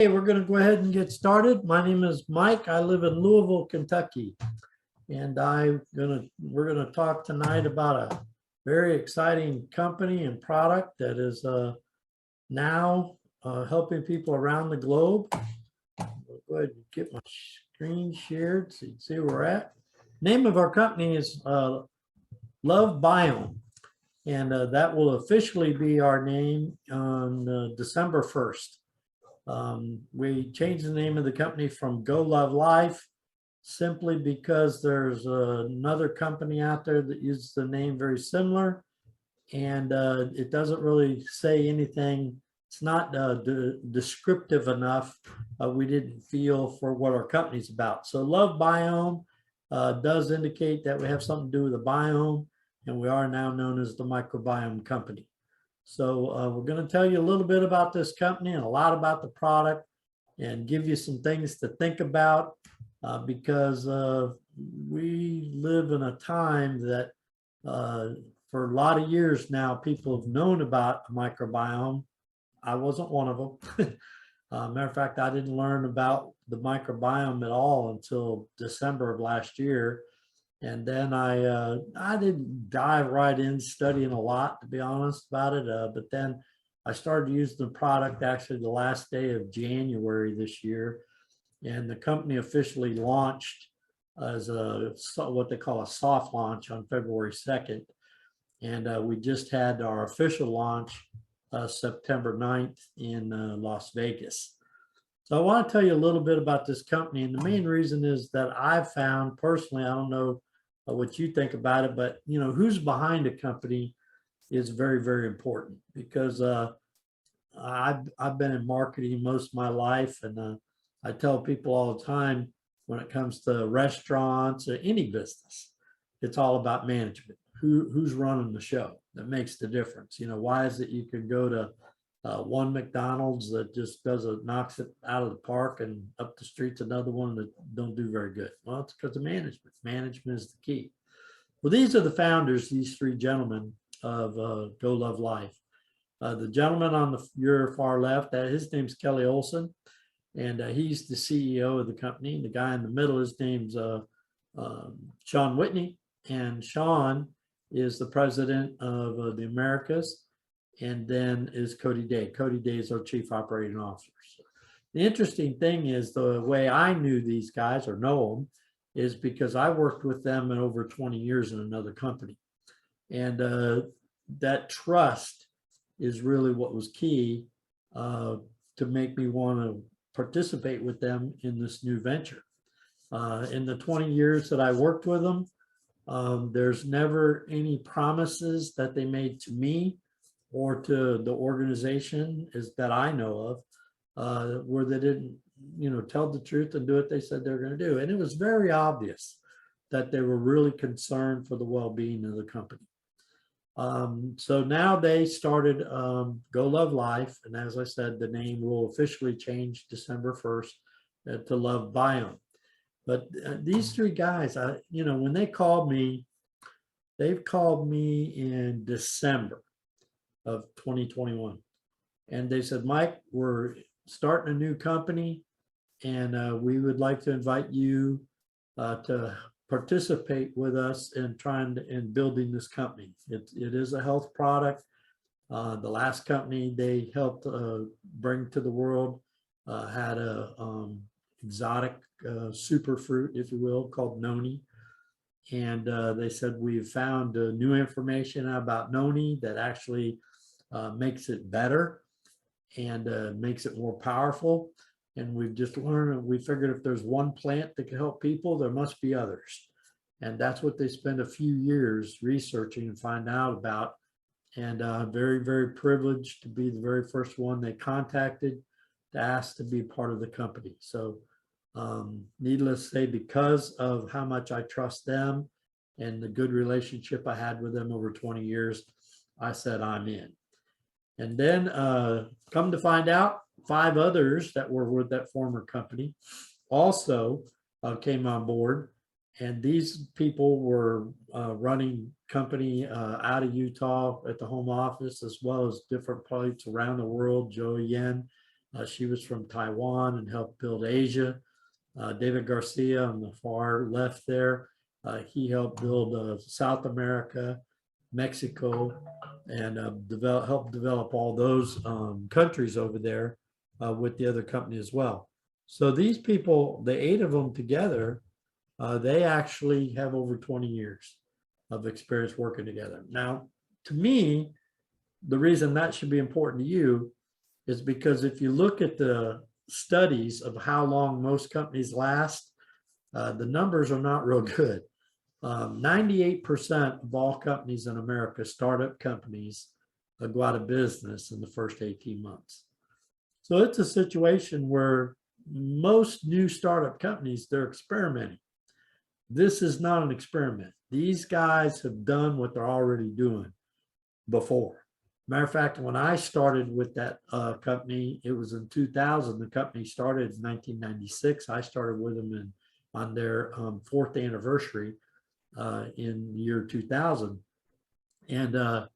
Hey, we're going to go ahead and get started. My name is Mike. I live in Louisville, Kentucky, and we're gonna talk tonight about a very exciting company and product that is now helping people around the globe. I'll go ahead and get my screen shared so you can see where we're at. Name of our company is Love Biome, and that will officially be our name on December 1st. We changed the name of the company from Go Love Life simply because there's another company out there that uses the name very similar, and it doesn't really say anything. It's not descriptive enough. We didn't feel for what our company's about. So Love Biome does indicate that we have something to do with the biome, and we are now known as the Microbiome Company. So we're going to tell you a little bit about this company and a lot about the product and give you some things to think about because we live in a time that for a lot of years now, people have known about a microbiome. I wasn't one of them. Matter of fact, I didn't learn about the microbiome at all until December of last year. And then I didn't dive right in studying a lot, to be honest about it. But then I started using the product actually the last day of January this year. And the company officially launched as what they call a soft launch on February 2nd. And we just had our official launch September 9th in Las Vegas. So I want to tell you a little bit about this company. And the main reason is that I've found personally, I don't know what you think about it, but who's behind a company is very, very important because I've been in marketing most of my life, and I tell people all the time when it comes to restaurants or any business, it's all about management. Who's running the show that makes the difference. Why is it you can go to one McDonald's that just knocks it out of the park, and up the street's another one that don't do very good? Well, it's because of management. Management is the key. Well, these are the founders, these three gentlemen of Go Love Life. The gentleman on your far left, his name's Kelly Olson, and he's the CEO of the company. The guy in the middle, his name's Sean Whitney, and Sean is the president of the Americas. And then is Cody Day. Cody Day is our chief operating officer. So the interesting thing is the way I knew these guys or know them is because I worked with them in over 20 years in another company. And that trust is really what was key to make me want to participate with them in this new venture. In the 20 years that I worked with them, there's never any promises that they made to me or to the organization is that I know of, where they didn't, tell the truth and do what they said they were going to do. And it was very obvious that they were really concerned for the well-being of the company. So now they started Go Love Life. And as I said, the name will officially change December 1st to Love Biome. But these three guys, when they called me, they've called me in December of 2021. And they said, Mike, we're starting a new company, and we would like to invite you to participate with us in building this company. It is a health product. The last company they helped bring to the world had a exotic super fruit, if you will, called noni. And they said, we've found new information about noni that actually makes it better and makes it more powerful. And we've just learned, and we figured if there's one plant that can help people, there must be others. And that's what they spent a few years researching and find out about. And very, very privileged to be the very first one they contacted to ask to be part of the company. So needless to say, because of how much I trust them and the good relationship I had with them over 20 years, I said, I'm in. And then come to find out, 5 others that were with that former company also came on board. And these people were running company out of Utah at the home office, as well as different places around the world. Joe Yen She was from Taiwan and helped build Asia. David Garcia on the far left there, he helped build South America, Mexico, and helped develop all those countries over there with the other company as well. So these people, the 8 of them together, they actually have over 20 years of experience working together. Now, to me, the reason that should be important to you is because if you look at the studies of how long most companies last, the numbers are not real good. 98% of all companies in America, startup companies, go out of business in the first 18 months. So it's a situation where most new startup companies, they're experimenting. This is not an experiment. These guys have done what they're already doing before. Matter of fact, when I started with that company, it was in 2000. The company started in 1996. I started with them on their 4th anniversary in the year 2000. And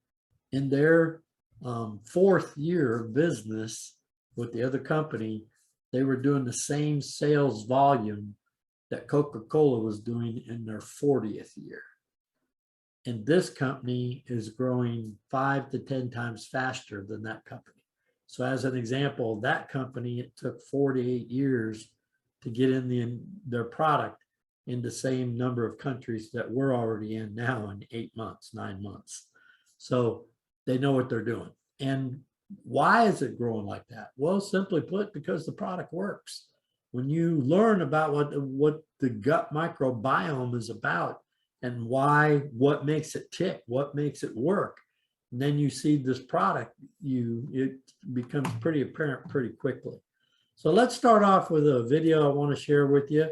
in their 4th year of business with the other company, they were doing the same sales volume that Coca-Cola was doing in their 40th year. And this company is growing 5 to 10 times faster than that company. So as an example, that company, it took 48 years to get in their product in the same number of countries that we're already in now in 8 months, 9 months. So they know what they're doing. And why is it growing like that? Well, simply put, because the product works. When you learn about what the gut microbiome is about and what makes it tick, what makes it work, and then you see this product, it becomes pretty apparent pretty quickly. So let's start off with a video I want to share with you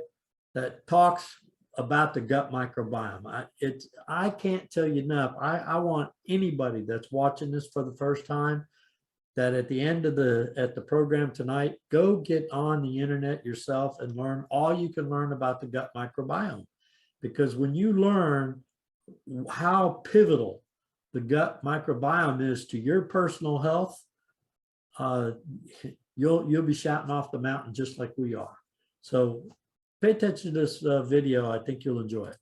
that talks about the gut microbiome. I can't tell you enough. I want anybody that's watching this for the first time that at the end of the program tonight, go get on the internet yourself and learn all you can learn about the gut microbiome. Because when you learn how pivotal the gut microbiome is to your personal health, you'll be shouting off the mountain just like we are. So pay attention to this video. I think you'll enjoy it.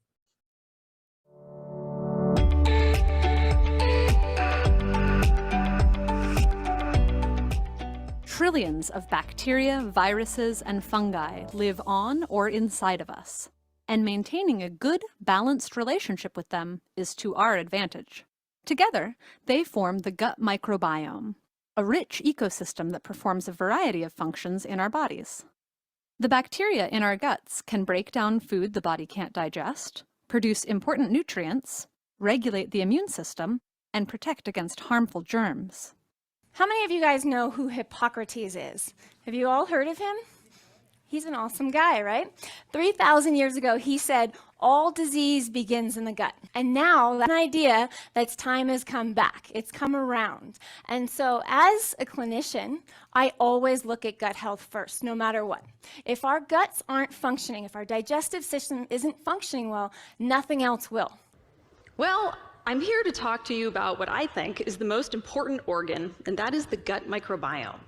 Trillions of bacteria, viruses, and fungi live on or inside of us, and maintaining a good, balanced relationship with them is to our advantage. Together, they form the gut microbiome, a rich ecosystem that performs a variety of functions in our bodies. The bacteria in our guts can break down food the body can't digest, produce important nutrients, regulate the immune system, and protect against harmful germs. How many of you guys know who Hippocrates is? Have you all heard of him? He's an awesome guy, right? 3,000 years ago, he said, all disease begins in the gut. And now that idea that's time has come back. It's come around. And so as a clinician, I always look at gut health first, no matter what. If our guts aren't functioning, if our digestive system isn't functioning well, nothing else will. Well, I'm here to talk to you about what I think is the most important organ, and that is the gut microbiome.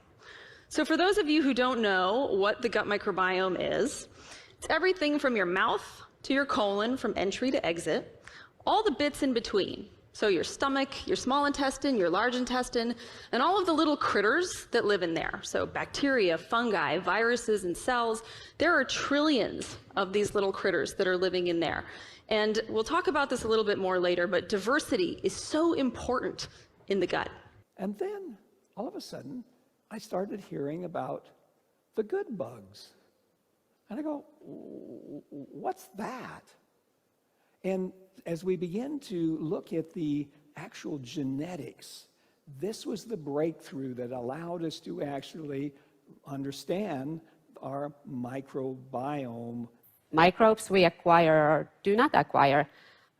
So for those of you who don't know what the gut microbiome is, it's everything from your mouth to your colon, from entry to exit, all the bits in between. So your stomach, your small intestine, your large intestine, and all of the little critters that live in there. So bacteria, fungi, viruses, and cells. There are trillions of these little critters that are living in there. And we'll talk about this a little bit more later, but diversity is so important in the gut. And then, all of a sudden, I started hearing about the good bugs. And I go, what's that? And as we begin to look at the actual genetics, this was the breakthrough that allowed us to actually understand our microbiome. Microbes we acquire or do not acquire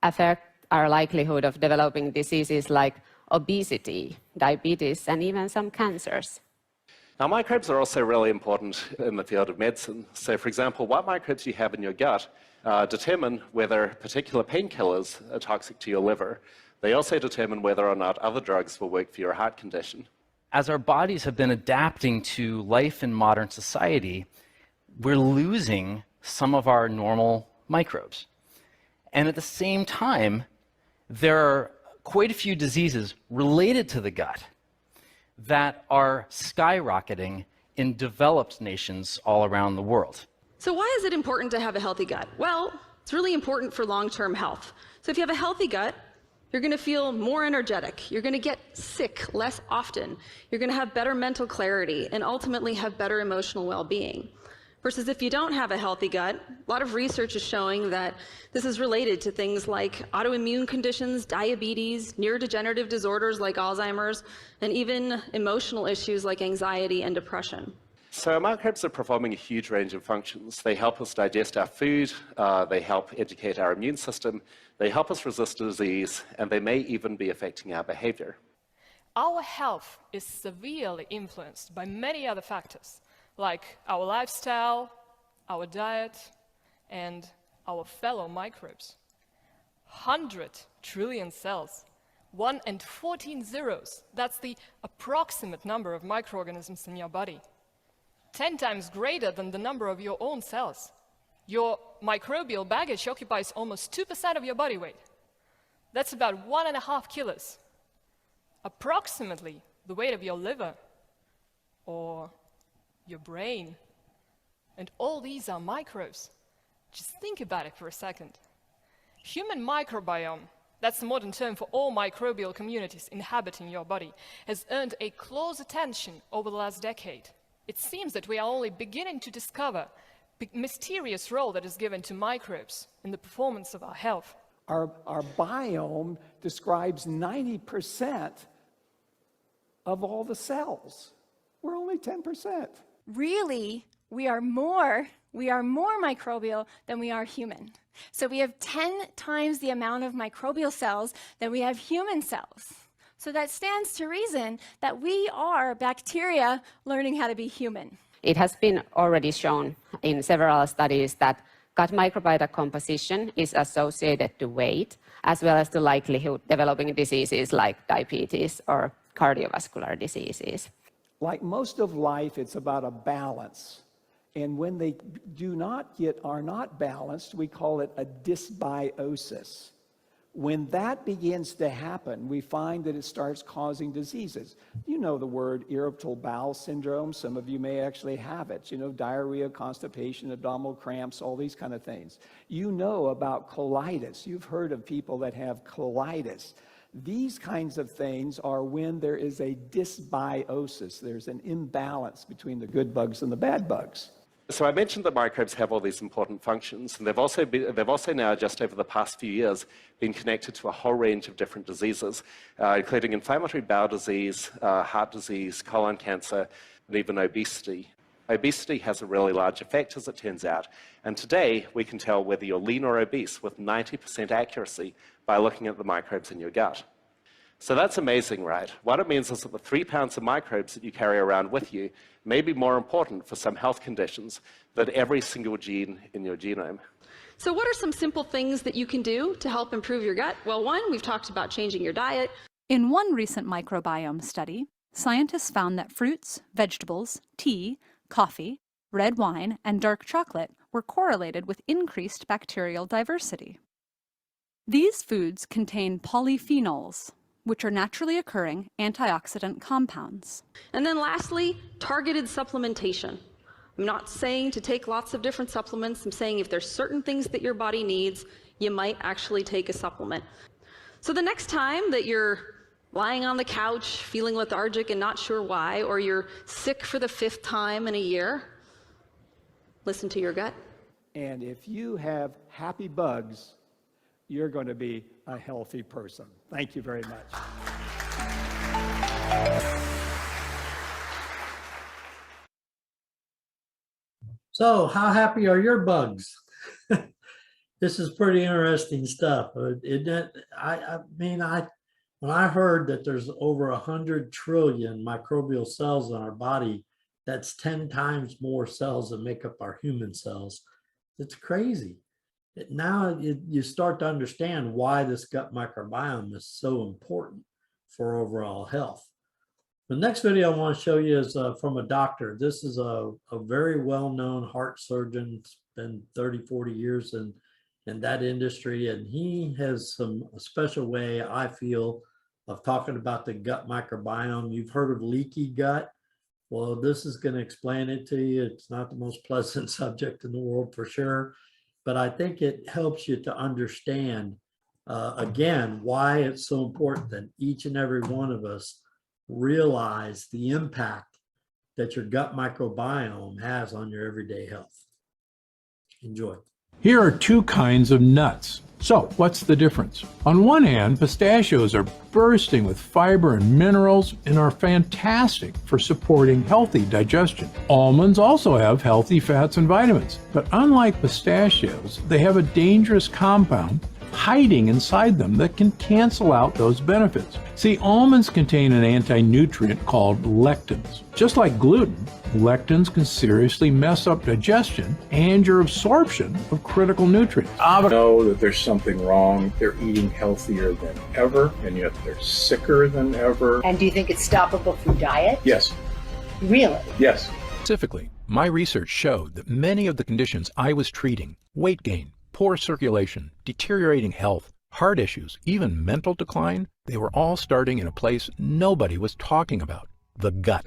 affect our likelihood of developing diseases like obesity, diabetes, and even some cancers. Now, microbes are also really important in the field of medicine. So, for example, what microbes you have in your gut determine whether particular painkillers are toxic to your liver. They also determine whether or not other drugs will work for your heart condition. as our bodies have been adapting to life in modern society, we're losing some of our normal microbes. And at the same time, there are quite a few diseases related to the gut that are skyrocketing in developed nations all around the world. So why is it important to have a healthy gut? Well, it's really important for long-term health. So if you have a healthy gut, you're going to feel more energetic. You're going to get sick less often. You're going to have better mental clarity and ultimately have better emotional well-being. Versus if you don't have a healthy gut, a lot of research is showing that this is related to things like autoimmune conditions, diabetes, neurodegenerative disorders like Alzheimer's, and even emotional issues like anxiety and depression. So our microbes are performing a huge range of functions. They help us digest our food, they help educate our immune system, they help us resist disease, and they may even be affecting our behavior. Our health is severely influenced by many other factors, like our lifestyle, our diet, and our fellow microbes. 100 trillion cells, 1 and 14 zeros, that's the approximate number of microorganisms in your body. 10 times greater than the number of your own cells. Your microbial baggage occupies almost 2% of your body weight. That's about 1.5 kilos. Approximately the weight of your liver or your brain. And all these are microbes. Just think about it for a second. Human microbiome, that's the modern term for all microbial communities inhabiting your body, has earned a close attention over the last decade. It seems that we are only beginning to discover the mysterious role that is given to microbes in the performance of our health. Our biome describes 90% of all the cells. We're only 10%. Really, we are more microbial than we are human. So we have 10 times the amount of microbial cells than we have human cells. So that stands to reason that we are bacteria learning how to be human. It has been already shown in several studies that gut microbiota composition is associated to weight, as well as to likelihood developing diseases like diabetes or cardiovascular diseases. Like most of life, it's about a balance. And when they are not balanced, we call it a dysbiosis. When that begins to happen, we find that it starts causing diseases. You know the word irritable bowel syndrome. Some of you may actually have it. You know, diarrhea, constipation, abdominal cramps, all these kind of things. You know about colitis. You've heard of people that have colitis. These kinds of things are when there is a dysbiosis. There's an imbalance between the good bugs and the bad bugs. So I mentioned that microbes have all these important functions, and they've also now, just over the past few years, been connected to a whole range of different diseases, including inflammatory bowel disease, heart disease, colon cancer, and even obesity. Obesity has a really large effect, as it turns out, and today we can tell whether you're lean or obese with 90% accuracy by looking at the microbes in your gut. So that's amazing, right? What it means is that the 3 pounds of microbes that you carry around with you may be more important for some health conditions than every single gene in your genome. So what are some simple things that you can do to help improve your gut? Well, one, we've talked about changing your diet. In one recent microbiome study, scientists found that fruits, vegetables, tea, coffee, red wine, and dark chocolate were correlated with increased bacterial diversity. These foods contain polyphenols, which are naturally occurring antioxidant compounds. And then lastly, targeted supplementation. I'm not saying to take lots of different supplements. I'm saying if there's certain things that your body needs, you might actually take a supplement. So the next time that you're lying on the couch, feeling lethargic and not sure why, or you're sick for the 5th time in a year, listen to your gut. And if you have happy bugs, you're going to be a healthy person. Thank you very much. So how happy are your bugs? This is pretty interesting stuff. When I heard that there's over 100 trillion microbial cells in our body, that's 10 times more cells that make up our human cells. It's crazy. Now you start to understand why this gut microbiome is so important for overall health. The next video I want to show you is from a doctor. This is a very well-known heart surgeon. It's been 30, 40 years in that industry. And he has a special way, I feel, of talking about the gut microbiome. You've heard of leaky gut. Well, this is going to explain it to you. It's not the most pleasant subject in the world for sure, but I think it helps you to understand, again, why it's so important that each and every one of us realize the impact that your gut microbiome has on your everyday health. Enjoy. Here are two kinds of nuts. So, what's the difference? On one hand, pistachios are bursting with fiber and minerals and are fantastic for supporting healthy digestion. Almonds also have healthy fats and vitamins, but unlike pistachios, they have a dangerous compound hiding inside them that can cancel out those benefits. See, almonds contain an anti-nutrient called lectins. Just like gluten, lectins can seriously mess up digestion and your absorption of critical nutrients. Know that there's something wrong. They're eating healthier than ever, and yet they're sicker than ever. And do you think it's stoppable through diet? Yes. Really? Yes. Specifically, my research showed that many of the conditions I was treating, weight gain, poor circulation, deteriorating health, heart issues, even mental decline, they were all starting in a place nobody was talking about, the gut.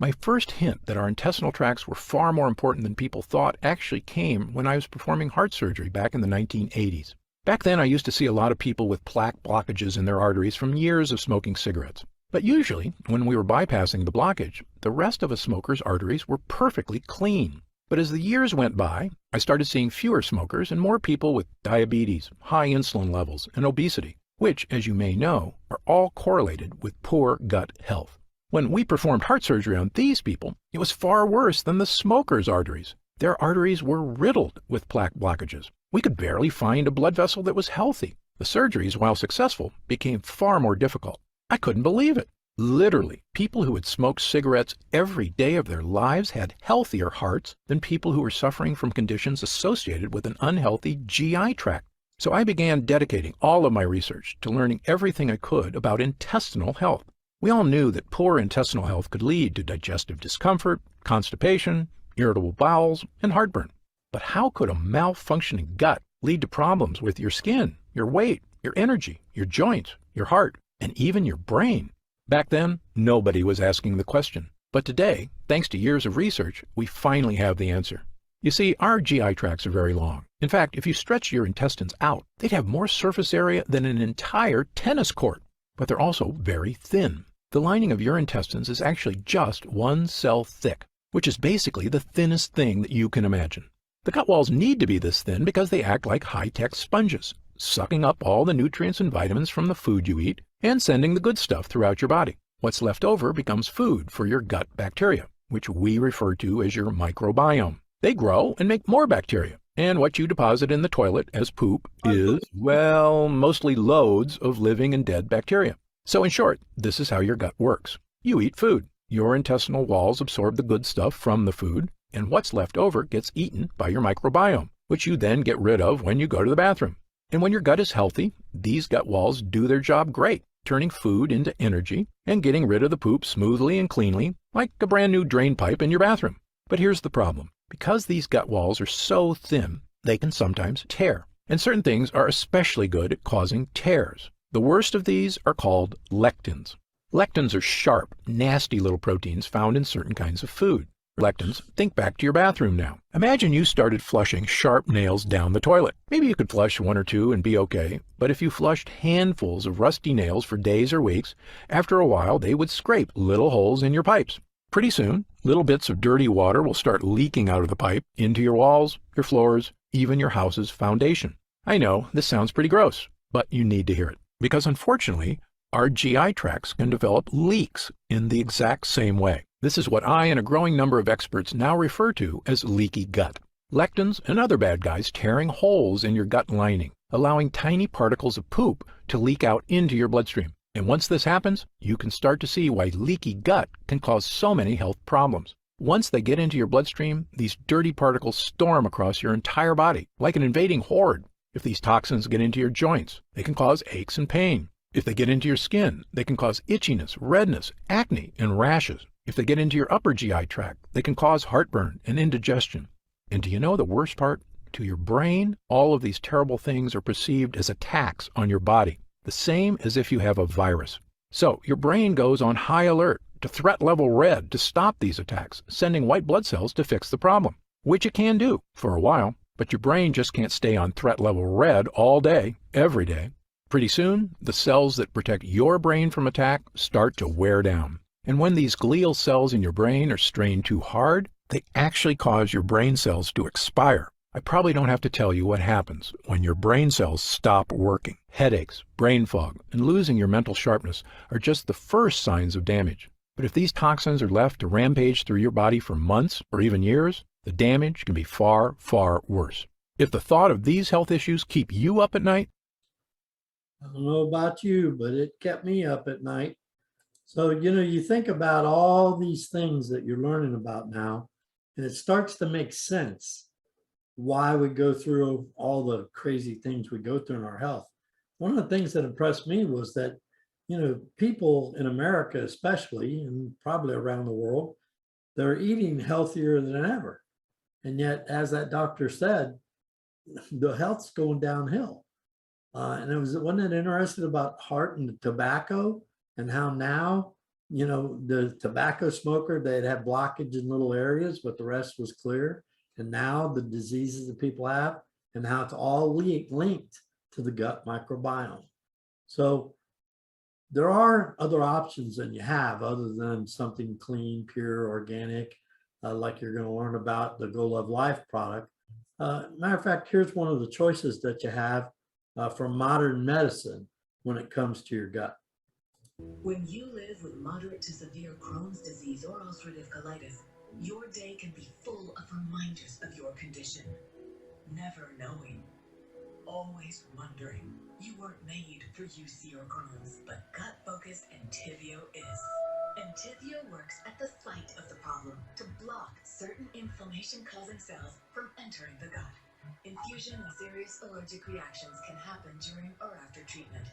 My first hint that our intestinal tracts were far more important than people thought actually came when I was performing heart surgery back in the 1980s. Back then, I used to see a lot of people with plaque blockages in their arteries from years of smoking cigarettes. But usually, when we were bypassing the blockage, the rest of a smoker's arteries were perfectly clean. But as the years went by, I started seeing fewer smokers and more people with diabetes, high insulin levels, and obesity, which, as you may know, are all correlated with poor gut health. When we performed heart surgery on these people, it was far worse than the smokers' arteries. Their arteries were riddled with plaque blockages. We could barely find a blood vessel that was healthy. The surgeries, while successful, became far more difficult. I couldn't believe it. Literally, people who had smoked cigarettes every day of their lives had healthier hearts than people who were suffering from conditions associated with an unhealthy GI tract. So I began dedicating all of my research to learning everything I could about intestinal health. We all knew that poor intestinal health could lead to digestive discomfort, constipation, irritable bowels, and heartburn. But how could a malfunctioning gut lead to problems with your skin, your weight, your energy, your joints, your heart, and even your brain? Back then, nobody was asking the question. But today, thanks to years of research, we finally have the answer. You see, our GI tracts are very long. In fact, if you stretch your intestines out, they'd have more surface area than an entire tennis court. But they're also very thin. The lining of your intestines is actually just one cell thick, which is basically the thinnest thing that you can imagine. The gut walls need to be this thin because they act like high-tech sponges, sucking up all the nutrients and vitamins from the food you eat and sending the good stuff throughout your body. What's left over becomes food for your gut bacteria, which we refer to as your microbiome. They grow and make more bacteria, and what you deposit in the toilet as poop is, well, mostly loads of living and dead bacteria. So in short, this is how your gut works. You eat food. Your intestinal walls absorb the good stuff from the food, and what's left over gets eaten by your microbiome, which you then get rid of when you go to the bathroom. And when your gut is healthy, these gut walls do their job great, turning food into energy and getting rid of the poop smoothly and cleanly, like a brand new drain pipe in your bathroom. But here's the problem. Because these gut walls are so thin, they can sometimes tear. And certain things are especially good at causing tears. The worst of these are called lectins. Lectins are sharp, nasty little proteins found in certain kinds of food. Lectins, think back to your bathroom now. Imagine you started flushing sharp nails down the toilet. Maybe you could flush one or two and be okay, but if you flushed handfuls of rusty nails for days or weeks, after a while they would scrape little holes in your pipes. Pretty soon, little bits of dirty water will start leaking out of the pipe into your walls, your floors, even your house's foundation. I know, this sounds pretty gross, but you need to hear it, because unfortunately, our GI tracts can develop leaks in the exact same way. This is what I and a growing number of experts now refer to as leaky gut. Lectins and other bad guys tearing holes in your gut lining, allowing tiny particles of poop to leak out into your bloodstream. And once this happens, you can start to see why leaky gut can cause so many health problems. Once they get into your bloodstream, these dirty particles storm across your entire body, like an invading horde. If these toxins get into your joints, they can cause aches and pain. If they get into your skin, they can cause itchiness, redness, acne, and rashes. If they get into your upper GI tract, they can cause heartburn and indigestion. And do you know the worst part? To your brain, all of these terrible things are perceived as attacks on your body, the same as if you have a virus. So your brain goes on high alert to threat level red to stop these attacks, sending white blood cells to fix the problem, which it can do for a while, but your brain just can't stay on threat level red all day, every day. Pretty soon, the cells that protect your brain from attack start to wear down. And when these glial cells in your brain are strained too hard, they actually cause your brain cells to expire. I probably don't have to tell you what happens when your brain cells stop working. Headaches, brain fog, and losing your mental sharpness are just the first signs of damage. But if these toxins are left to rampage through your body for months or even years, the damage can be far, far worse. If the thought of these health issues keep you up at night, I don't know about you, but it kept me up at night. So, you think about all these things that you're learning about now, and it starts to make sense why we go through all the crazy things we go through in our health. One of the things that impressed me was that, people in America especially, and probably around the world, they're eating healthier than ever. And yet, as that doctor said, the health's going downhill. And wasn't it interesting about heart and tobacco and how now, the tobacco smoker, they'd have blockage in little areas, but the rest was clear. And now the diseases that people have and how it's all linked to the gut microbiome. So there are other options than you have other than something clean, pure, organic, like you're going to learn about the Go Love Life product. Matter of fact, here's one of the choices that you have from modern medicine when it comes to your gut. When you live with moderate to severe Crohn's disease or ulcerative colitis, your day can be full of reminders of your condition. Never knowing, always wondering. You weren't made for UC or Crohn's, but gut-focused Entyvio is. Entyvio works at the site of the problem to block certain inflammation-causing cells from entering the gut. Infusion and serious allergic reactions can happen during or after treatment.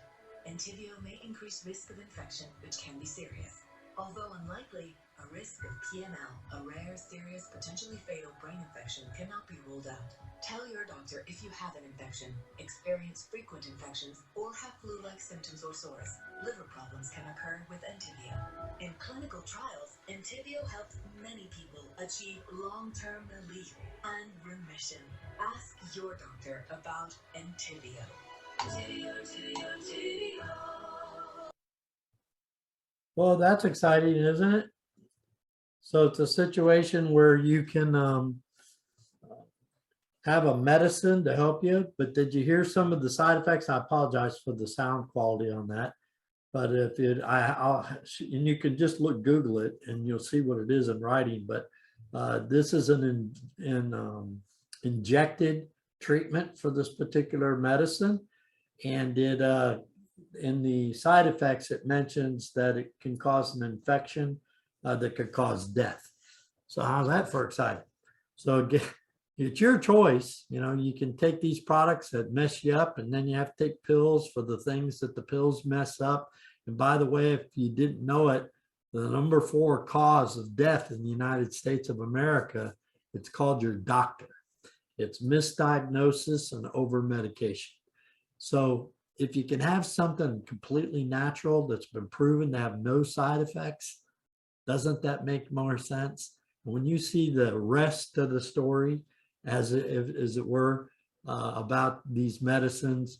Entyvio may increase risk of infection, which can be serious. Although unlikely, a risk of PML, a rare, serious, potentially fatal brain infection, cannot be ruled out. Tell your doctor if you have an infection, experience frequent infections, or have flu-like symptoms or sores. Liver problems can occur with Entyvio. In clinical trials, Entyvio helped many people achieve long-term relief and remission. Ask your doctor about Entyvio. Well, that's exciting, isn't it? So it's a situation where you can have a medicine to help you, but did you hear some of the side effects? I apologize for the sound quality on that, but if and you can just Google it and you'll see what it is in writing, but this is an injected treatment for this particular medicine. And in the side effects, it mentions that it can cause an infection that could cause death. So how's that for exciting? So it's your choice. You can take these products that mess you up, and then you have to take pills for the things that the pills mess up. And by the way, if you didn't know it, the number 4 cause of death in the United States of America, it's called your doctor. It's misdiagnosis and over-medication. So if you can have something completely natural that's been proven to have no side effects, doesn't that make more sense? When you see the rest of the story, as it were, about these medicines,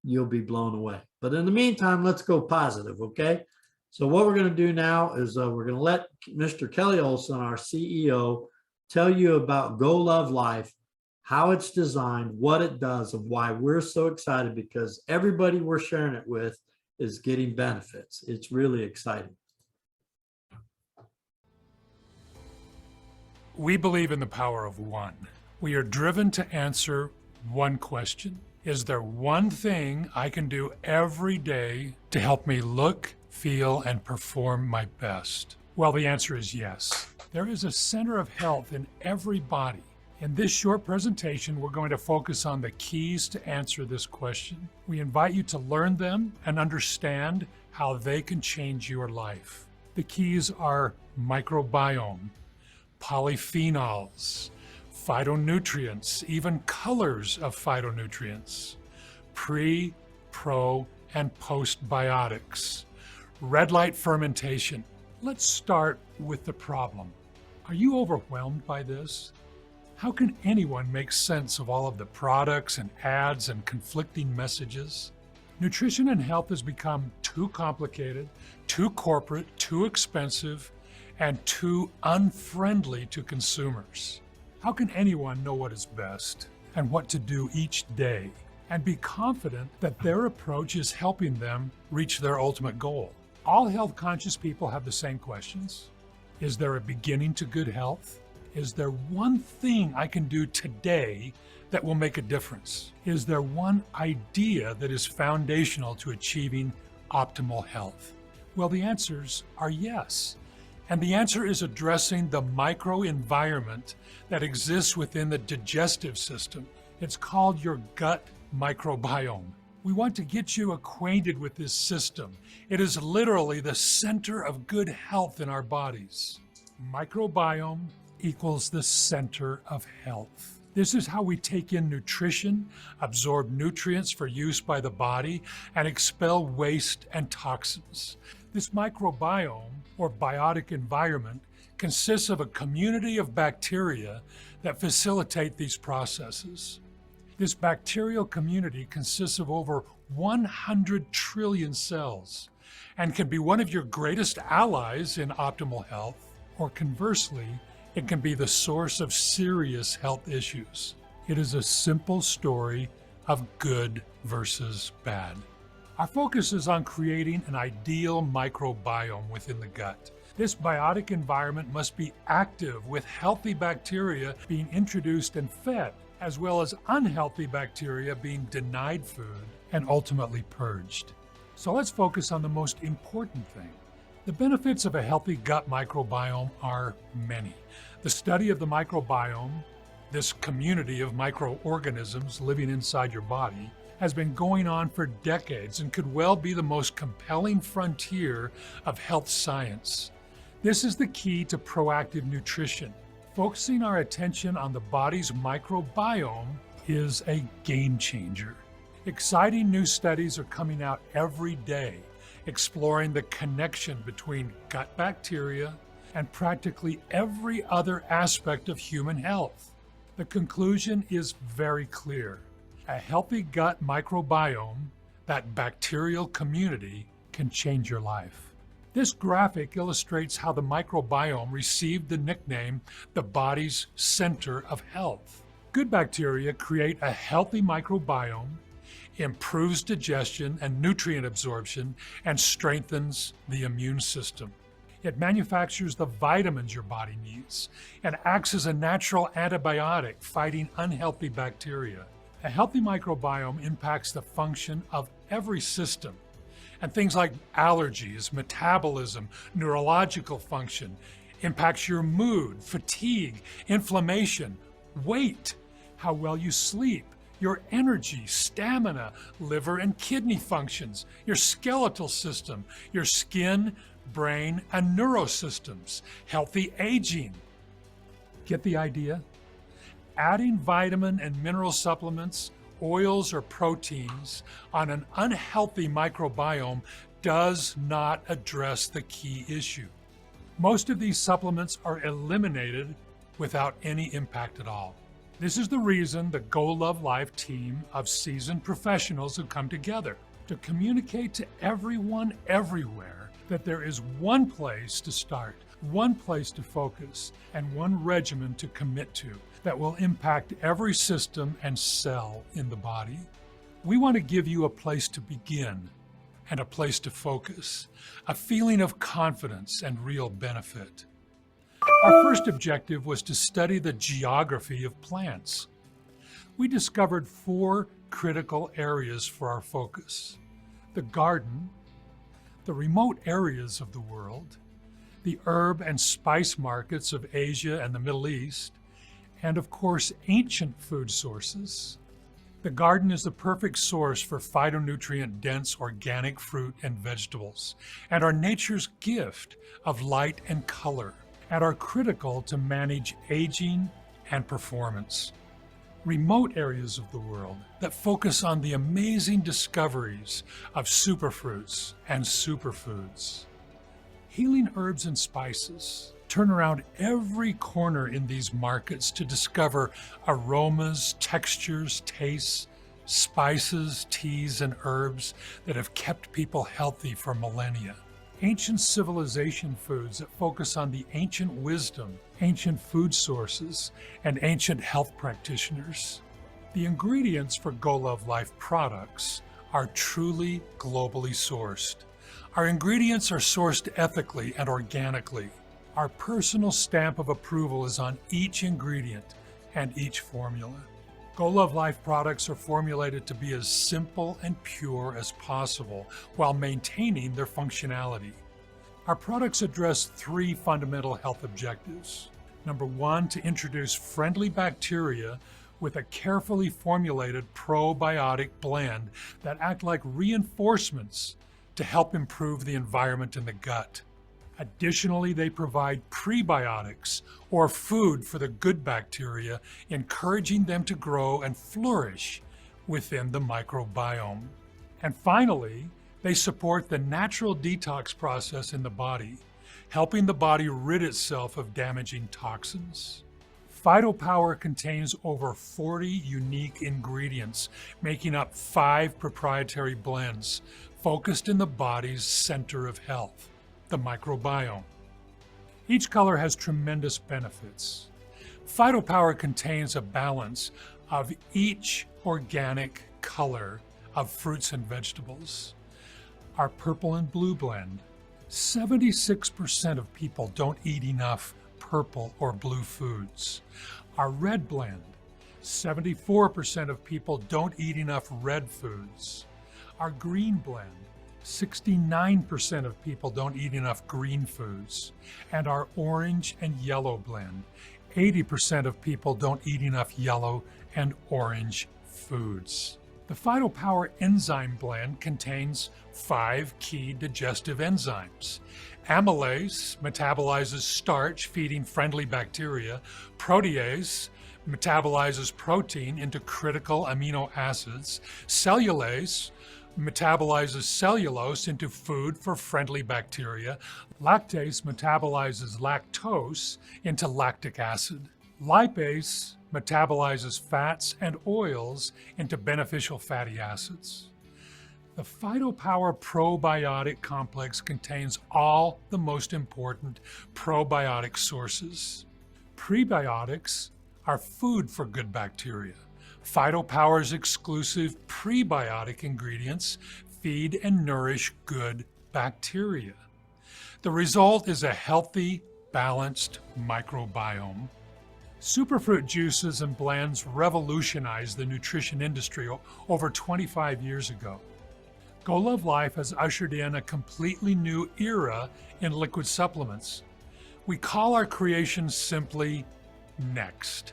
you'll be blown away. But in the meantime, let's go positive, okay? So what we're going to do now is we're going to let Mr. Kelly Olson, our CEO, tell you about Go Love Life, how it's designed, what it does, and why we're so excited, because everybody we're sharing it with is getting benefits. It's really exciting. We believe in the power of one. We are driven to answer one question. Is there one thing I can do every day to help me look, feel, and perform my best? Well, the answer is yes. There is a center of health in every body. In this short presentation, we're going to focus on the keys to answer this question. We invite you to learn them and understand how they can change your life. The keys are microbiome, polyphenols, phytonutrients, even colors of phytonutrients, pre, pro, and postbiotics, red light fermentation. Let's start with the problem. Are you overwhelmed by this? How can anyone make sense of all of the products and ads and conflicting messages? Nutrition and health has become too complicated, too corporate, too expensive, and too unfriendly to consumers. How can anyone know what is best and what to do each day and be confident that their approach is helping them reach their ultimate goal? All health-conscious people have the same questions. Is there a beginning to good health? Is there one thing I can do today that will make a difference? Is there one idea that is foundational to achieving optimal health? Well, the answers are yes. And the answer is addressing the microenvironment that exists within the digestive system. It's called your gut microbiome. We want to get you acquainted with this system. It is literally the center of good health in our bodies. Microbiome equals the center of health. This is how we take in nutrition, absorb nutrients for use by the body, and expel waste and toxins. This microbiome, or biotic environment, consists of a community of bacteria that facilitate these processes. This bacterial community consists of over 100 trillion cells and can be one of your greatest allies in optimal health, or conversely, it can be the source of serious health issues. It is a simple story of good versus bad. Our focus is on creating an ideal microbiome within the gut. This biotic environment must be active, with healthy bacteria being introduced and fed, as well as unhealthy bacteria being denied food and ultimately purged. So let's focus on the most important thing. The benefits of a healthy gut microbiome are many. The study of the microbiome, this community of microorganisms living inside your body, has been going on for decades and could well be the most compelling frontier of health science. This is the key to proactive nutrition. Focusing our attention on the body's microbiome is a game changer. Exciting new studies are coming out every day, exploring the connection between gut bacteria and practically every other aspect of human health. The conclusion is very clear. A healthy gut microbiome, that bacterial community, can change your life. This graphic illustrates how the microbiome received the nickname the body's center of health. Good bacteria create a healthy microbiome, improves digestion and nutrient absorption, and strengthens the immune system. It manufactures the vitamins your body needs and acts as a natural antibiotic fighting unhealthy bacteria. A healthy microbiome impacts the function of every system, and things like allergies, metabolism, neurological function, impacts your mood, fatigue, inflammation, weight, how well you sleep, your energy, stamina, liver and kidney functions, your skeletal system, your skin, brain, and neurosystems, healthy aging. Get the idea? Adding vitamin and mineral supplements, oils, or proteins on an unhealthy microbiome does not address the key issue. Most of these supplements are eliminated without any impact at all. This is the reason the Go Love Life team of seasoned professionals have come together to communicate to everyone everywhere that there is one place to start, one place to focus, and one regimen to commit to that will impact every system and cell in the body. We want to give you a place to begin and a place to focus, a feeling of confidence and real benefit. Our first objective was to study the geography of plants. We discovered 4 critical areas for our focus: the garden, the remote areas of the world, the herb and spice markets of Asia and the Middle East, and of course, ancient food sources. The garden is the perfect source for phytonutrient-dense organic fruit and vegetables, and are nature's gift of light and color, and are critical to manage aging and performance. Remote areas of the world that focus on the amazing discoveries of superfruits and superfoods. Healing herbs and spices turn around every corner in these markets to discover aromas, textures, tastes, spices, teas, and herbs that have kept people healthy for millennia. Ancient civilization foods that focus on the ancient wisdom, ancient food sources, and ancient health practitioners. The ingredients for Go Love Life products are truly globally sourced. Our ingredients are sourced ethically and organically. Our personal stamp of approval is on each ingredient and each formula. Go Love Life products are formulated to be as simple and pure as possible while maintaining their functionality. Our products address 3 fundamental health objectives. Number 1, to introduce friendly bacteria with a carefully formulated probiotic blend that act like reinforcements to help improve the environment in the gut. Additionally, they provide prebiotics, or food for the good bacteria, encouraging them to grow and flourish within the microbiome. And finally, they support the natural detox process in the body, helping the body rid itself of damaging toxins. PhytoPower contains over 40 unique ingredients, making up 5 proprietary blends focused in the body's center of health, the microbiome. Each color has tremendous benefits. PhytoPower contains a balance of each organic color of fruits and vegetables. Our purple and blue blend, 76% of people don't eat enough purple or blue foods. Our red blend, 74% of people don't eat enough red foods. Our green blend, 69% of people don't eat enough green foods. And our orange and yellow blend, 80% of people don't eat enough yellow and orange foods. The PhytoPower enzyme blend contains 5 key digestive enzymes. Amylase metabolizes starch, feeding friendly bacteria. Protease metabolizes protein into critical amino acids. Cellulase metabolizes cellulose into food for friendly bacteria. Lactase metabolizes lactose into lactic acid. Lipase metabolizes fats and oils into beneficial fatty acids. The PhytoPower probiotic complex contains all the most important probiotic sources. Prebiotics are food for good bacteria. PhytoPower's exclusive prebiotic ingredients feed and nourish good bacteria. The result is a healthy, balanced microbiome. Superfruit juices and blends revolutionized the nutrition industry over 25 years ago. Go Love Life has ushered in a completely new era in liquid supplements. We call our creations simply Next.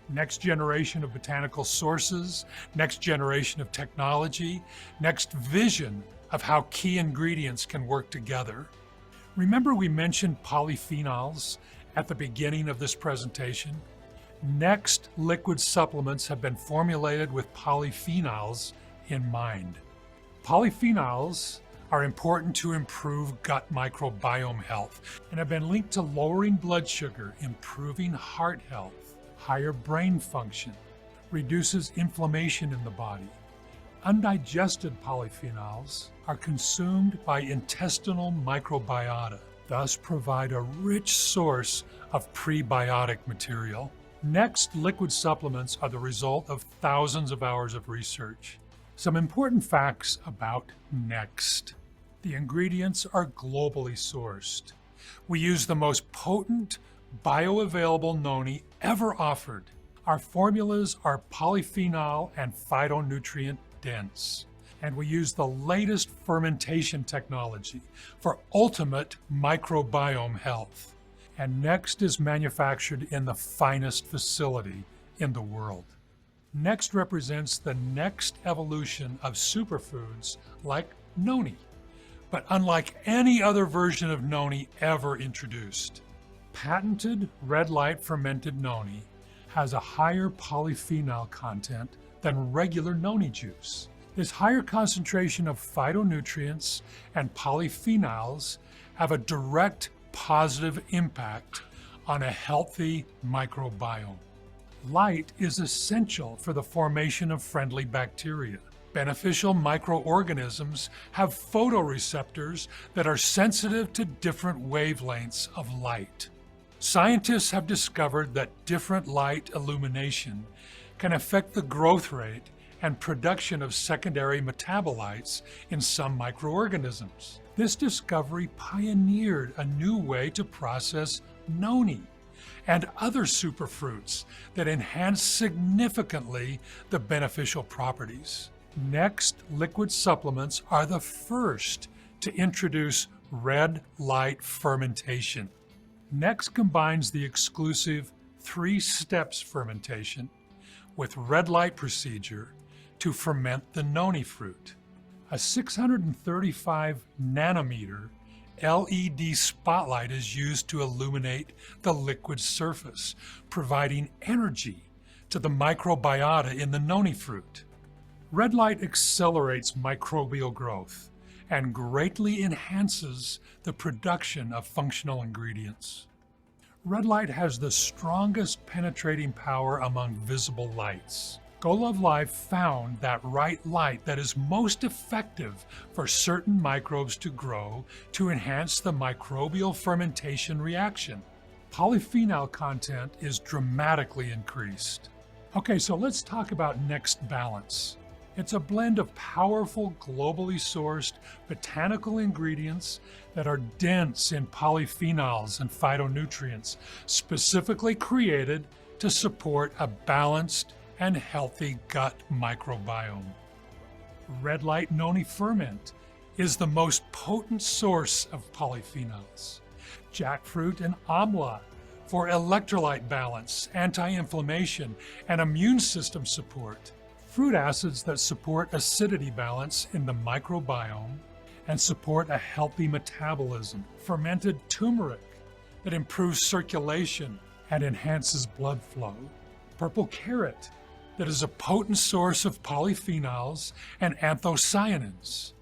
Next generation of botanical sources, next generation of technology, next vision of how key ingredients can work together. Remember we mentioned polyphenols at the beginning of this presentation? Next liquid supplements have been formulated with polyphenols in mind. Polyphenols are important to improve gut microbiome health and have been linked to lowering blood sugar, improving heart health, higher brain function, reduces inflammation in the body. Undigested polyphenols are consumed by intestinal microbiota, thus provide a rich source of prebiotic material. Next liquid supplements are the result of thousands of hours of research. Some important facts about Next. The ingredients are globally sourced. We use the most potent bioavailable noni ever offered. Our formulas are polyphenol and phytonutrient dense. And we use the latest fermentation technology for ultimate microbiome health. and Next is manufactured in the finest facility in the world. Next represents the next evolution of superfoods like noni, but unlike any other version of noni ever introduced. Patented red light fermented noni has a higher polyphenol content than regular noni juice. This higher concentration of phytonutrients and polyphenols have a direct positive impact on a healthy microbiome. Light is essential for the formation of friendly bacteria. Beneficial microorganisms have photoreceptors that are sensitive to different wavelengths of light. Scientists have discovered that different light illumination can affect the growth rate and production of secondary metabolites in some microorganisms. This discovery pioneered a new way to process noni and other superfruits that enhance significantly the beneficial properties. Next liquid supplements are the first to introduce red light fermentation. Next combines the exclusive 3 steps fermentation with red light procedure to ferment the noni fruit. A 635 nanometer LED spotlight is used to illuminate the liquid surface, providing energy to the microbiota in the noni fruit. Red light accelerates microbial growth and greatly enhances the production of functional ingredients. Red light has the strongest penetrating power among visible lights. Go Love Life found that right light that is most effective for certain microbes to grow to enhance the microbial fermentation reaction. Polyphenol content is dramatically increased. Okay, so let's talk about Next Balance. It's a blend of powerful, globally sourced botanical ingredients that are dense in polyphenols and phytonutrients, specifically created to support a balanced and healthy gut microbiome. Red light noni ferment is the most potent source of polyphenols. Jackfruit and amla for electrolyte balance, anti-inflammation, and immune system support. Fruit acids that support acidity balance in the microbiome and support a healthy metabolism. Fermented turmeric that improves circulation and enhances blood flow. Purple carrot that is a potent source of polyphenols and anthocyanins.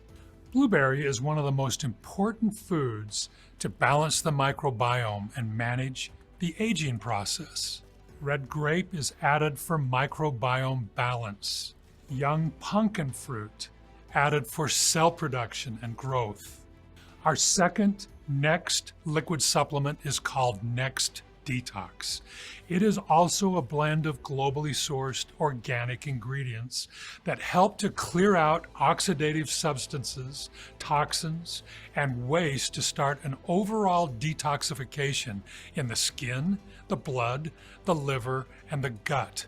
Blueberry is one of the most important foods to balance the microbiome and manage the aging process. Red grape is added for microbiome balance. Young pumpkin fruit added for cell production and growth. Our second Next liquid supplement is called Next Detox. It is also a blend of globally sourced organic ingredients that help to clear out oxidative substances, toxins, and waste to start an overall detoxification in the skin, the blood, the liver, and the gut,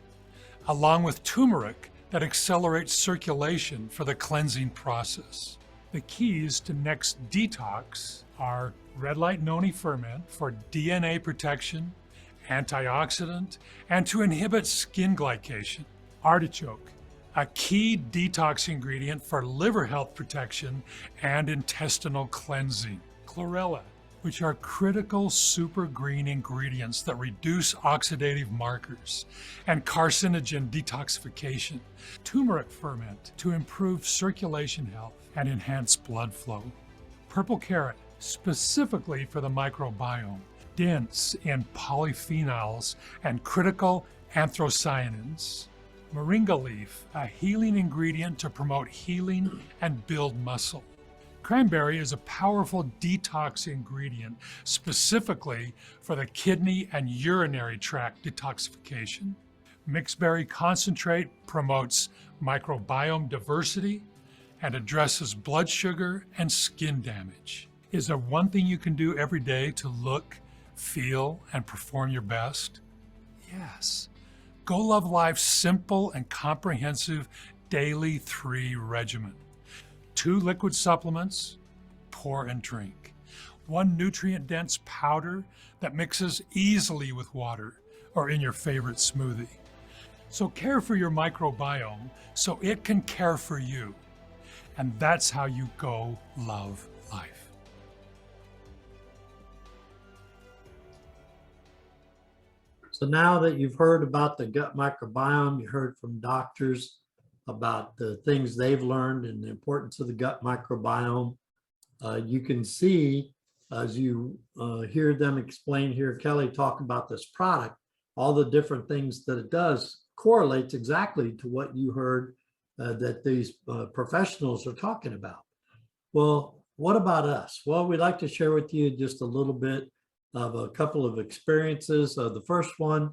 along with turmeric that accelerates circulation for the cleansing process. The keys to Next Detox are red light noni ferment for DNA protection, antioxidant, and to inhibit skin glycation. Artichoke, a key detox ingredient for liver health protection and intestinal cleansing. Chlorella, which are critical super green ingredients that reduce oxidative markers and carcinogen detoxification. Turmeric ferment to improve circulation health and enhance blood flow. Purple carrot, specifically for the microbiome, dense in polyphenols and critical anthocyanins. Moringa leaf, a healing ingredient to promote healing and build muscle. Cranberry is a powerful detox ingredient specifically for the kidney and urinary tract detoxification. Mixed berry concentrate promotes microbiome diversity and addresses blood sugar and skin damage. Is there one thing you can do every day to look, feel, and perform your best? Yes. Go Love Life's simple and comprehensive daily 3 regimen. 2 liquid supplements, pour and drink. one nutrient-dense powder that mixes easily with water or in your favorite smoothie. So care for your microbiome so it can care for you. And that's how you go love life. So now that you've heard about the gut microbiome, you heard from doctors about the things they've learned and the importance of the gut microbiome. You can see as you hear them explain here, Kelly talk about this product, all the different things that it does correlates exactly to what you heard that these professionals are talking about. Well, what about us? Well, we'd like to share with you just a little bit of a couple of experiences. The first one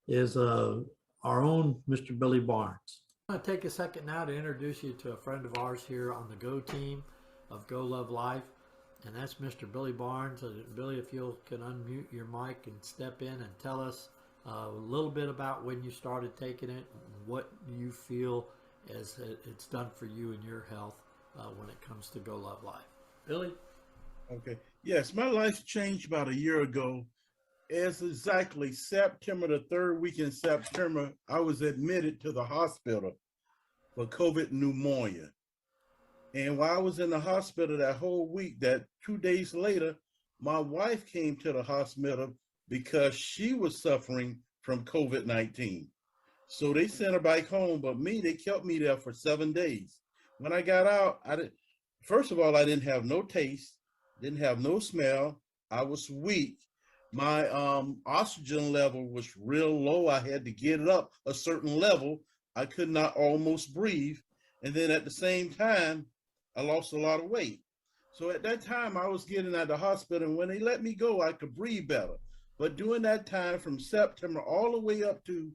is our own Mr. Billy Barnes. I'm going to take a second now to introduce you to a friend of ours here on the Go team of Go Love Life, and that's Mr. Billy Barnes. Billy, if you can unmute your mic and step in and tell us a little bit about when you started taking it and what you feel as it's done for you and your health when it comes to Go Love Life. Billy? Okay. Yes, my life changed about a year ago. It's exactly September, the third week in September, I was admitted to the hospital for COVID pneumonia. And while I was in the hospital that whole week, that 2 days later, my wife came to the hospital because she was suffering from COVID-19. So they sent her back home, but me, they kept me there for 7 days. When I got out, first of all, I didn't have no taste, didn't have no smell. I was weak. My oxygen level was real low. I had to get it up a certain level. I could not almost breathe. And then at the same time, I lost a lot of weight. So at that time, I was getting out of the hospital, and when they let me go, I could breathe better. But during that time, from September all the way up to,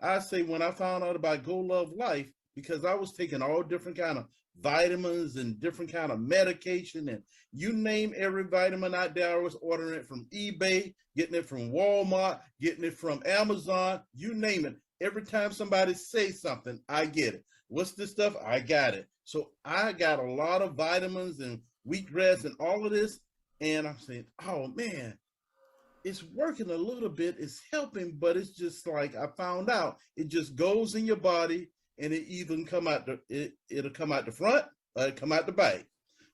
I say, when I found out about Go Love Life, because I was taking all different kind of vitamins and different kind of medication, and you name every vitamin out there, I was ordering it from eBay, getting it from Walmart, getting it from Amazon, you name it. Every time somebody says something, I get it. What's this stuff? I got it. So I got a lot of vitamins and wheatgrass and all of this, and I'm saying, oh man, it's working a little bit, it's helping, but it's just like I found out, it just goes in your body, and it even come out it'll come out the front or it'll come out the back.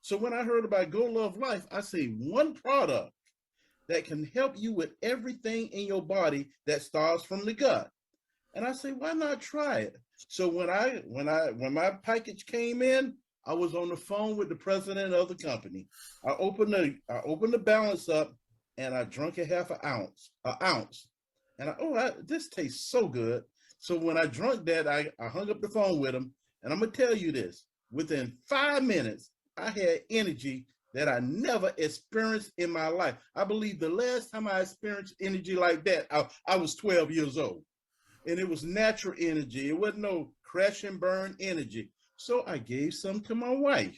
So when I heard about Go Love Life, I say one product that can help you with everything in your body that starts from the gut. And I say, why not try it? So when my package came in, I was on the phone with the president of the company. I opened the balance up, and I drank a half an ounce. And this tastes so good. So when I drank that, I hung up the phone with him, and I'm gonna tell you this, within 5 minutes, I had energy that I never experienced in my life. I believe the last time I experienced energy like that, I was 12 years old. And it was natural energy. It wasn't no crash and burn energy. So I gave some to my wife.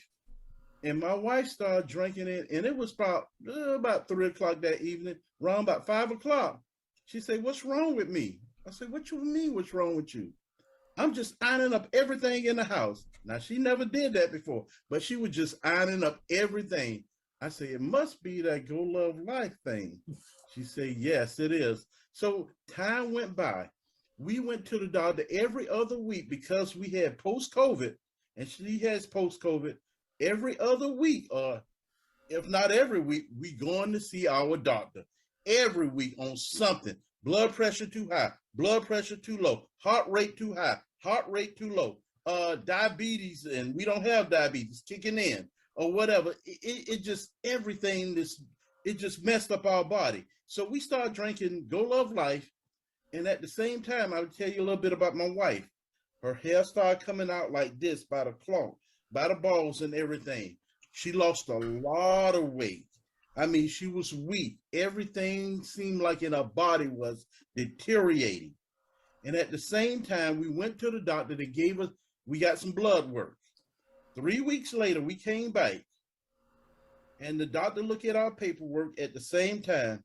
And my wife started drinking it, and it was about 3 o'clock that evening, around about 5 o'clock. She said, what's wrong with me? I said, what you mean, what's wrong with you? I'm just ironing up everything in the house. Now, she never did that before, but she was just ironing up everything. I said, it must be that Go Love Life thing. She said, yes, it is. So time went by. We went to the doctor every other week because we had post-COVID, and she has post-COVID. Every other week, or if not every week, we going to see our doctor. Every week on something. Blood pressure too high, blood pressure too low, heart rate too high, heart rate too low, diabetes, and we don't have diabetes kicking in, or whatever. It just, everything, it just messed up our body. So we started drinking Go Love Life, and at the same time, I would tell you a little bit about my wife. Her hair started coming out like this by the clump, by the balls and everything. She lost a lot of weight. I mean, she was weak. Everything seemed like in her body was deteriorating. And at the same time, we went to the doctor. We got some blood work. 3 weeks later, we came back, and the doctor looked at our paperwork at the same time.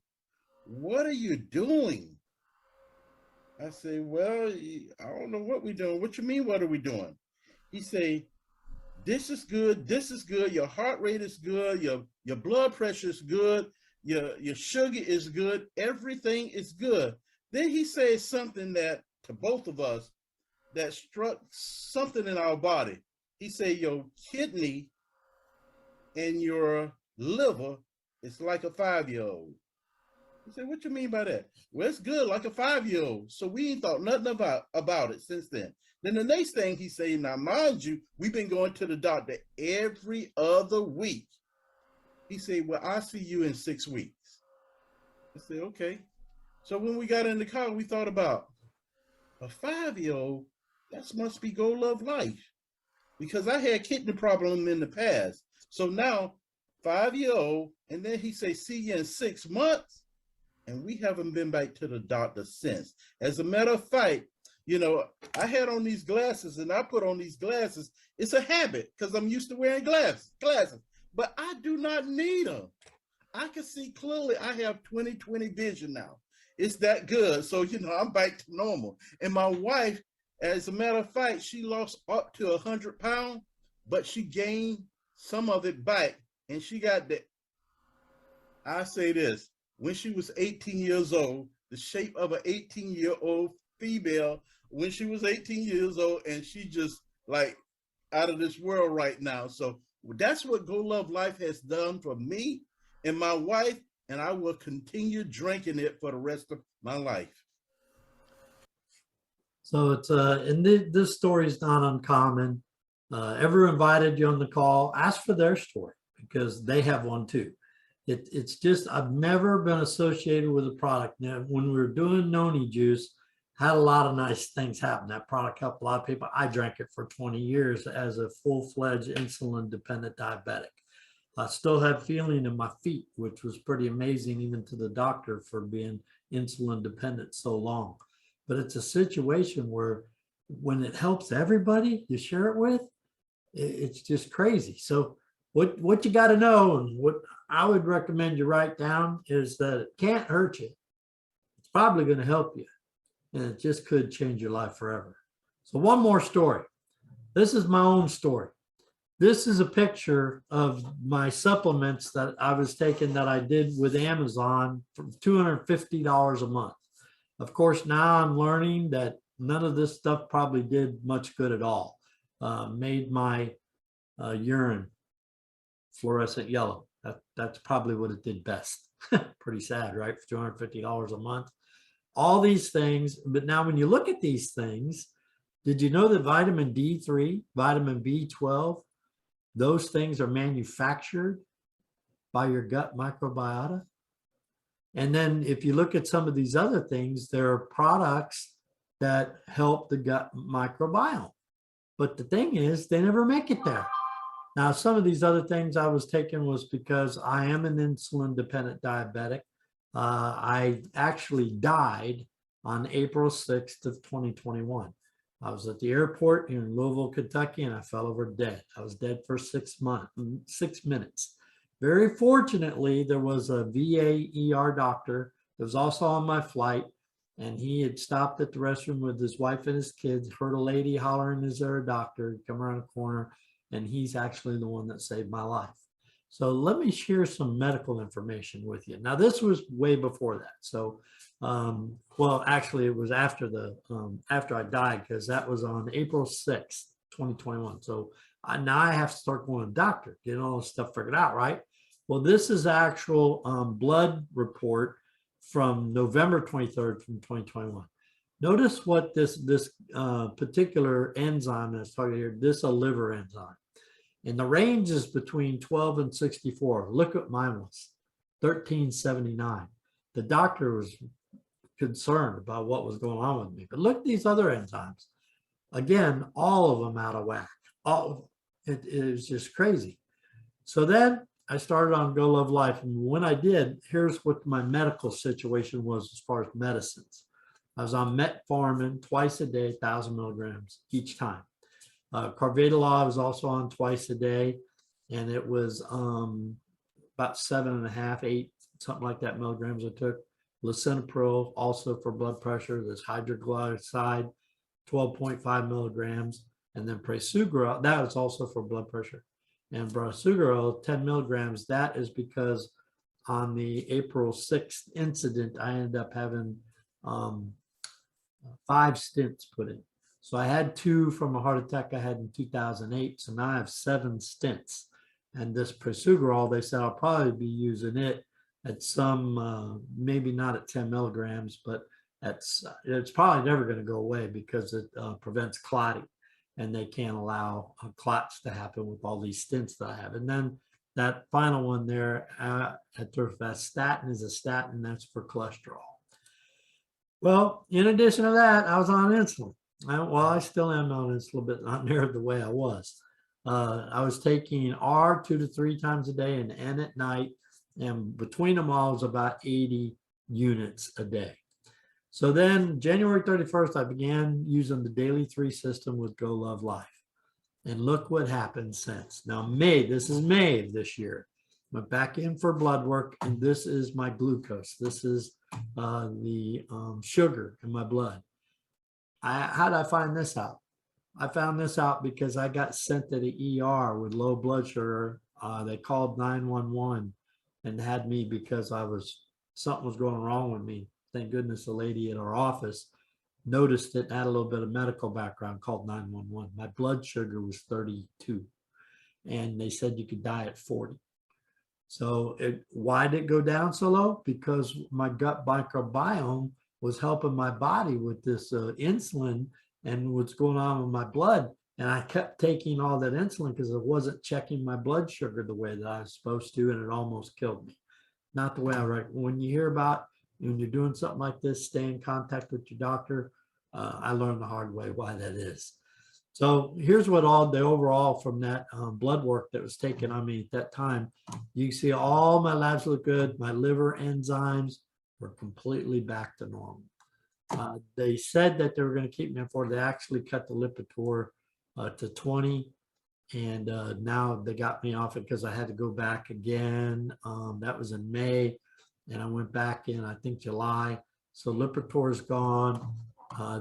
What are you doing? I say, well, I don't know what we're doing. What you mean, what are we doing? He say, this is good, this is good, your heart rate is good, your blood pressure is good, your sugar is good, everything is good. Then he says something that to both of us that struck something in our body. He said your kidney and your liver is like a 5-year-old. He said, what you mean by that? Well, it's good like a 5-year-old. So we ain't thought nothing about it since then. Then the next thing he said, now mind you, we've been going to the doctor every other week. He said, well, I'll see you in 6 weeks. I said, okay. So when we got in the car, we thought about a 5-year-old, that must be Go Love Life. Because I had kidney problem in the past. So now 5-year-old, and then he say, see you in 6 months. And we haven't been back to the doctor since. As a matter of fact, you know, I had on these glasses and I put on these glasses. It's a habit because I'm used to wearing glasses, but I do not need them. I can see clearly. I have 20/20 vision now. It's that good. So, you know, I'm back to normal. And my wife, as a matter of fact, she lost up to 100 pounds, but she gained some of it back. And she got that. I say this, when she was 18 years old, the shape of an 18-year-old female, when she was 18 years old, and she just like out of this world right now. So that's what Go Love Life has done for me and my wife, and I will continue drinking it for the rest of my life. So it's and this story is not uncommon. Ever invited you on the call, ask for their story because they have one too. It's just, I've never been associated with a product. Now, when we were doing noni juice, had a lot of nice things happen. That product helped a lot of people. I drank it for 20 years as a full-fledged insulin-dependent diabetic. I still have feeling in my feet, which was pretty amazing even to the doctor for being insulin dependent so long. But it's a situation where when it helps everybody you share it with, it's just crazy. So what you got to know, and what I would recommend you write down, is that it can't hurt you. It's probably going to help you, and it just could change your life forever. So one more story. This is my own story. This is a picture of my supplements that I was taking that I did with Amazon for $250 a month. Of course, now I'm learning that none of this stuff probably did much good at all. Made my urine fluorescent yellow. That's probably what it did best. Pretty sad, right? For $250 a month. All these things, but now when you look at these things, did you know that vitamin D3, vitamin B12, those things are manufactured by your gut microbiota? And then if you look at some of these other things, there are products that help the gut microbiome. But the thing is, they never make it there. Now, some of these other things I was taking was because I am an insulin dependent diabetic. I actually died on April 6th of 2021. I was at the airport here in Louisville, Kentucky, and I fell over dead. I was dead for 6 minutes. Very fortunately, there was a VA ER doctor that was also on my flight, and he had stopped at the restroom with his wife and his kids, heard a lady hollering, is there a doctor? Come around the corner, and he's actually the one that saved my life. So let me share some medical information with you. Now, this was way before that. So, well, actually, it was after after I died, because that was on April 6th, 2021. So now I have to start going to the doctor, getting all this stuff figured out, right? Well, this is actual blood report from November 23rd from 2021. Notice what this particular enzyme that's targeted here, this is a liver enzyme. And the range is between 12 and 64. Look what mine was, 1379. The doctor was concerned about what was going on with me. But look at these other enzymes. Again, all of them out of whack. It was just crazy. So then I started on Go Love Life. And when I did, here's what my medical situation was as far as medicines. I was on metformin twice a day, 1,000 milligrams each time. Carvedilol I was also on twice a day, and it was about 7.5, 8, something like that milligrams I took. Lisinopril also for blood pressure. There's hydroglycide, 12.5 milligrams. And then prasugrel, that was also for blood pressure. And prasugrel, 10 milligrams, that is because on the April 6th incident, I ended up having 5 stents put in. So I had 2 from a heart attack I had in 2008. So now I have 7 stents. And this prasugrel, they said I'll probably be using it at some, maybe not at 10 milligrams, but it's probably never going to go away because it prevents clotting. And they can't allow clots to happen with all these stents that I have. And then that final one there, atorvastatin, is a statin that's for cholesterol. Well, in addition to that, I was on insulin. I still am on insulin, but not near the way I was. I was taking R 2 to 3 times a day and N at night. And between them all was about 80 units a day. So then January 31st, I began using the Daily 3 system with Go Love Life. And look what happened since. Now, this is May of this year. Went back in for blood work, and this is my glucose. This is the sugar in my blood. How did I find this out? I found this out because I got sent to the ER with low blood sugar. They called 911 and had me because something was going wrong with me. Thank goodness a lady at our office noticed it and had a little bit of medical background, called 911. My blood sugar was 32 and they said you could die at 40. So why did it go down so low? Because my gut microbiome was helping my body with this insulin and what's going on with my blood. And I kept taking all that insulin because it wasn't checking my blood sugar the way that I was supposed to, and it almost killed me. Not the way I recommend. When you hear about, when you're doing something like this, stay in contact with your doctor. I learned the hard way why that is. So here's what all the overall from that blood work that was taken on me at that time. You can see all my labs look good. My liver enzymes were completely back to normal. They said that they were going to keep me on 40. They actually cut the Lipitor to 20. And now they got me off it because I had to go back again. That was in May. And I went back in, I think, July. So Lipitor is gone.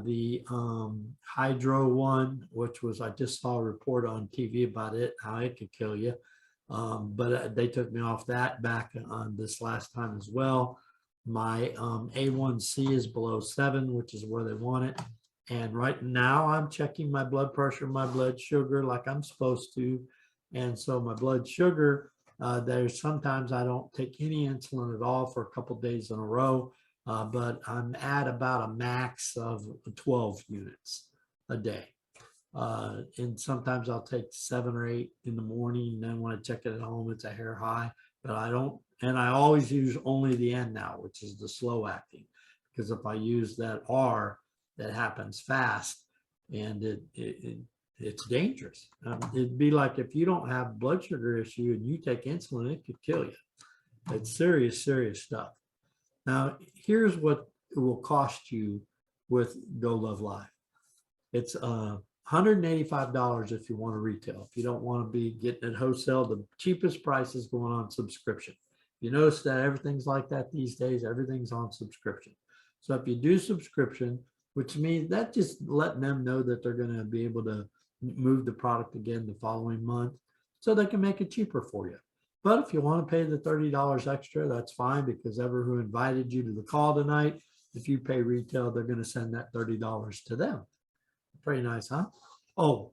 The Hydro one, which was, I just saw a report on TV about it, how it could kill you. But they took me off that back on this last time as well. My A1C is below 7, which is where they want it. And right now I'm checking my blood pressure, my blood sugar like I'm supposed to. And so my blood sugar, there's sometimes I don't take any insulin at all for a couple of days in a row. But I'm at about a max of 12 units a day. And sometimes I'll take 7 or 8 in the morning. And then when I check it at home, it's a hair high, but I don't, and I always use only the N now, which is the slow acting, because if I use that R, that happens fast and it's dangerous. It'd be like if you don't have blood sugar issue and you take insulin, it could kill you. It's serious, serious stuff. Now, here's what it will cost you with Go Love Life. It's $185 if you want to retail. If you don't want to be getting it wholesale, the cheapest price is going on subscription. You notice that everything's like that these days, everything's on subscription. So if you do subscription, which means that just letting them know that they're going to be able to move the product again the following month so they can make it cheaper for you. But if you want to pay the $30 extra, that's fine, because ever who invited you to the call tonight, if you pay retail, they're going to send that $30 to them. Pretty nice, huh? Oh,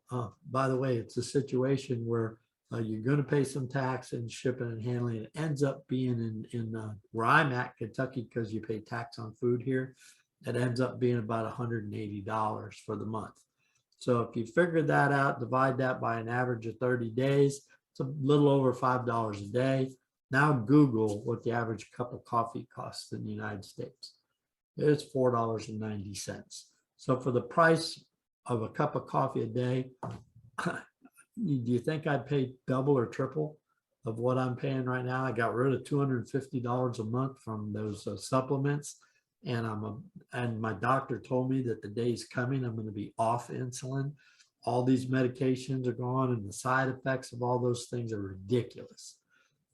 by the way, it's a situation where you're going to pay some tax and shipping and handling. It ends up being in where I'm at, Kentucky, because you pay tax on food here. It ends up being about $180 for the month. So if you figure that out, divide that by an average of 30 days, it's a little over $5 a day. Now Google what the average cup of coffee costs in the United States. It's $4.90. So for the price of a cup of coffee a day, do you think I'd pay double or triple of what I'm paying right now? I got rid of $250 a month from those supplements. And my doctor told me that the day's coming, I'm going to be off insulin. All these medications are gone, and the side effects of all those things are ridiculous.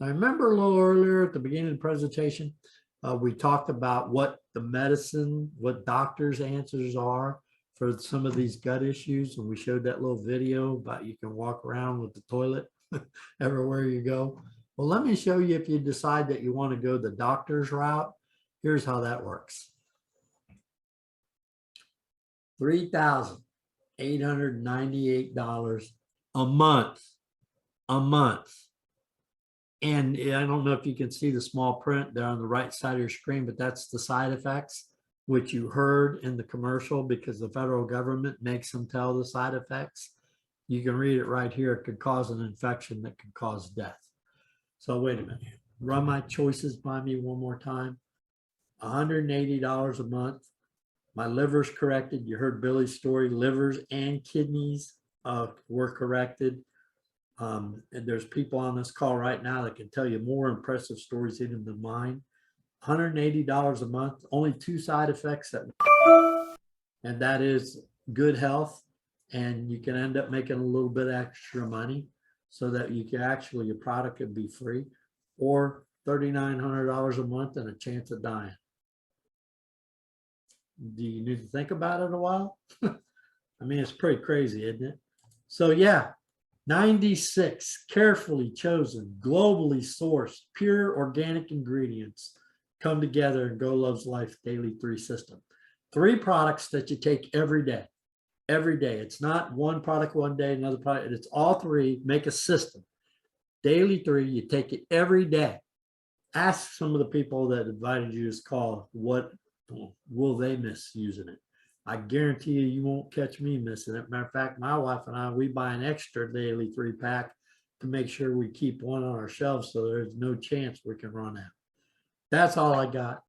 I remember a little earlier at the beginning of the presentation, we talked about what the medicine, what doctors' answers are for some of these gut issues. And we showed that little video about you can walk around with the toilet everywhere you go. Well, let me show you if you decide that you want to go the doctor's route. Here's how that works. $3,898 a month. And I don't know if you can see the small print there on the right side of your screen, but that's the side effects, which you heard in the commercial because the federal government makes them tell the side effects. You can read it right here. It could cause an infection that could cause death. So wait a minute. Run my choices by me one more time. $180 a month. My liver's corrected. You heard Billy's story. Livers and kidneys were corrected. And there's people on this call right now that can tell you more impressive stories even than mine. $180 a month, only 2 side effects, and that is good health, and you can end up making a little bit extra money so that you can actually, your product could be free, or $3,900 a month and a chance of dying. Do you need to think about it a while? I mean, it's pretty crazy, isn't it? So yeah, 96 carefully chosen, globally sourced, pure organic ingredients come together in Go Loves Life Daily 3 system. 3 products that you take every day. Every day. It's not one product one day, another product. It's all 3. Make a system. Daily 3, you take it every day. Ask some of the people that invited you to this call, what will they miss using it? I guarantee you, you won't catch me missing it. Matter of fact, my wife and I, we buy an extra daily 3-pack to make sure we keep one on our shelves so there's no chance we can run out. That's all I got.